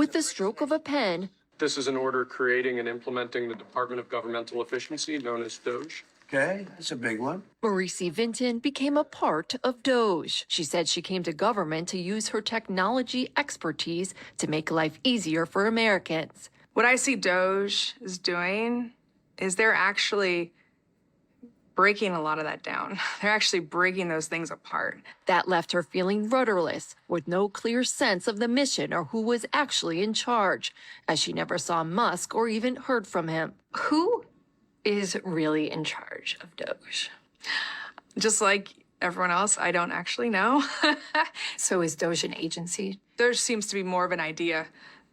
With the stroke of a pen, This is an order creating and implementing the Department of Governmental Efficiency, known as DOGE. Okay, that's a big one. Maurice Vinton became a part of DOGE. She said she came to government to use her technology expertise to make life easier for Americans. What I see DOGE is doing is they're actually breaking a lot of that down. They're actually breaking those things apart. That left her feeling rudderless, with no clear sense of the mission or who was actually in charge, as she never saw Musk or even heard from him. Who is really in charge of DOGE? Just like everyone else, I don't actually know. So is DOGE an agency? There seems to be more of an idea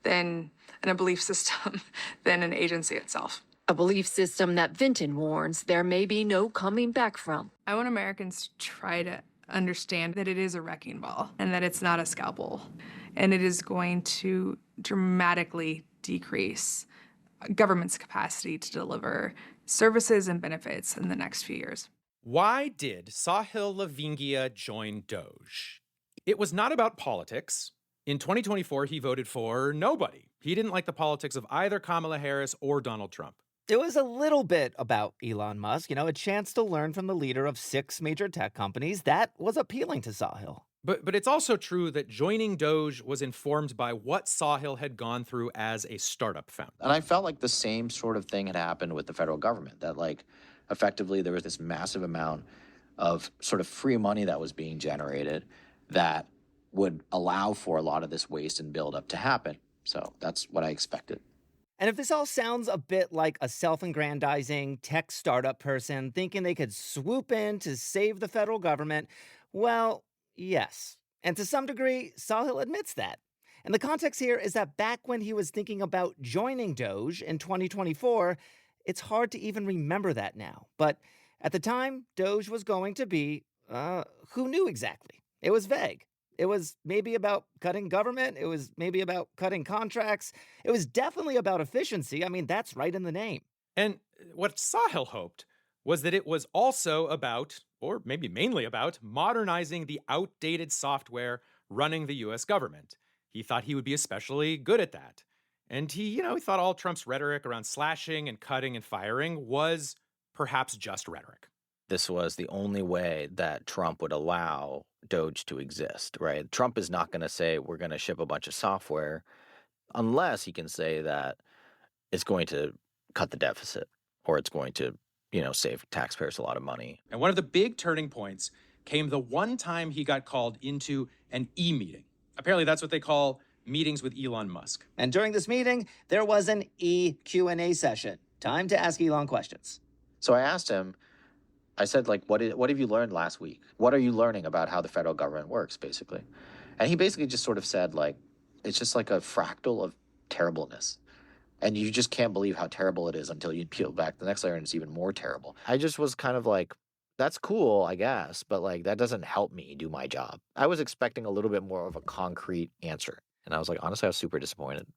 than a belief system than an agency itself. A belief system that Vinton warns there may be no coming back from. I want Americans to try to understand that it is a wrecking ball and that it's not a scalpel. And it is going to dramatically decrease government's capacity to deliver services and benefits in the next few years. Why did Sahil Lavingia join DOGE? It was not about politics. In 2024, he voted for nobody. He didn't like the politics of either Kamala Harris or Donald Trump. It was a little bit about Elon Musk, a chance to learn from the leader of 6 major tech companies. That was appealing to Sahil. But it's also true that joining DOGE was informed by what Sahil had gone through as a startup founder. And I felt like the same sort of thing had happened with the federal government, that effectively there was this massive amount of sort of free money that was being generated that would allow for a lot of this waste and buildup to happen. So that's what I expected. And if this all sounds a bit like a self-aggrandizing tech startup person thinking they could swoop in to save the federal government, well, yes. And to some degree, Sahil admits that. And the context here is that back when he was thinking about joining DOGE in 2024, it's hard to even remember that now. But at the time, DOGE was going to be, who knew exactly? It was vague. It was maybe about cutting government. It was maybe about cutting contracts. It was definitely about efficiency. I mean, that's right in the name. And what Sahil hoped was that it was also about, or maybe mainly about, modernizing the outdated software running the U.S. government. He thought he would be especially good at that. And he thought all Trump's rhetoric around slashing and cutting and firing was perhaps just rhetoric. This was the only way that Trump would allow DOGE to exist, right? Trump is not going to say we're going to ship a bunch of software unless he can say that it's going to cut the deficit or it's going to, save taxpayers a lot of money. And one of the big turning points came the one time he got called into an e-meeting. Apparently that's what they call meetings with Elon Musk. And during this meeting, there was an Q&A session. Time to ask Elon questions. So I asked him, I said, what have you learned last week? What are you learning about how the federal government works, basically? And he basically just sort of said, it's just like a fractal of terribleness. And you just can't believe how terrible it is until you peel back the next layer and it's even more terrible. I just was kind of like, that's cool, I guess, but that doesn't help me do my job. I was expecting a little bit more of a concrete answer. And I was honestly, I was super disappointed.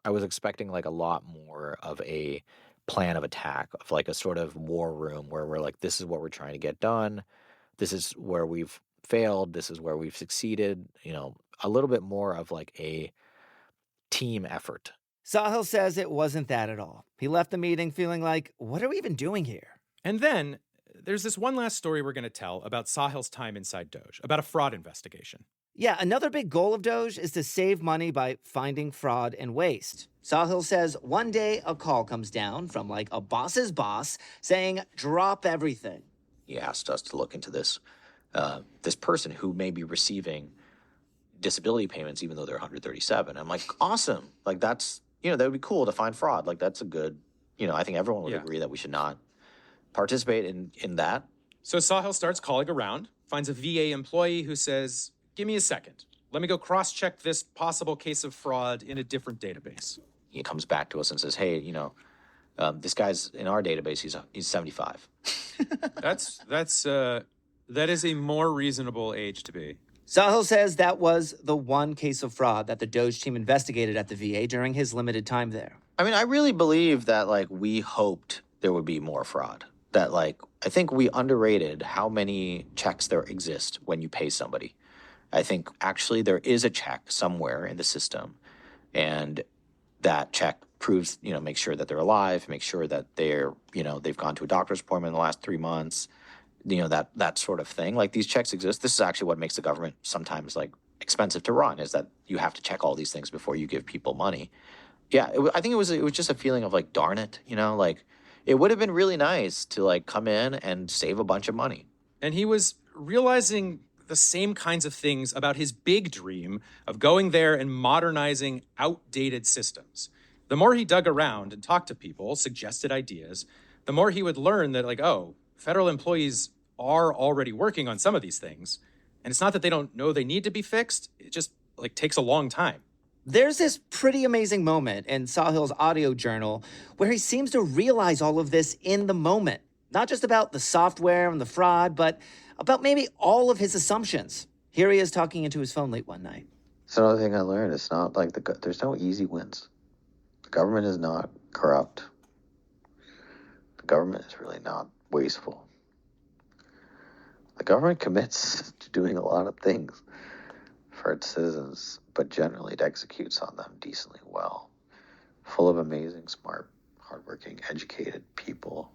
I was expecting a lot more of a plan of attack, of a sort of war room where we're this is what we're trying to get done. This is where we've failed. This is where we've succeeded. A little bit more of a team effort. Sahil says it wasn't that at all. He left the meeting feeling what are we even doing here? And then there's this one last story we're going to tell about Sahil's time inside DOGE, about a fraud investigation. Yeah, another big goal of DOGE is to save money by finding fraud and waste. Sahil says one day a call comes down from a boss's boss saying, drop everything. He asked us to look into this person who may be receiving disability payments even though they're 137. I'm awesome. That's, that would be cool to find fraud. That's a good, I think everyone would agree that we should not participate in that. So Sahil starts calling around, finds a VA employee who says, give me a second. Let me go cross-check this possible case of fraud in a different database. He comes back to us and says, hey, this guy's in our database, he's 75. That is a more reasonable age to be. Sahil says that was the one case of fraud that the DOGE team investigated at the VA during his limited time there. I mean, I really believe that, we hoped there would be more fraud. That, I think we underrated how many checks there exist when you pay somebody. I think actually there is a check somewhere in the system And that check proves, makes sure that they're alive, makes sure that they've gone to a doctor's appointment in the last 3 months, that sort of thing. Like, these checks exist. This is actually what makes the government sometimes like expensive to run, is that you have to check all these things before you give people money. Yeah, I think it was just a feeling of like, darn it, like it would have been really nice to like come in and save a bunch of money. And he was realizing the same kinds of things about his big dream of going there and modernizing outdated systems. The more he dug around and talked to people, suggested ideas, the more he would learn that, like, oh, federal employees are already working on some of these things. And it's not that they don't know they need to be fixed. It just like takes a long time. There's this pretty amazing moment in Sahil's audio journal where he seems to realize all of this in the moment. Not just about the software and the fraud, but about maybe all of his assumptions. Here he is talking into his phone late one night. It's another thing I learned. It's not like there's no easy wins. The government is not corrupt. The government is really not wasteful. The government commits to doing a lot of things for its citizens, but generally it executes on them decently well. Full of amazing, smart, hardworking, educated people.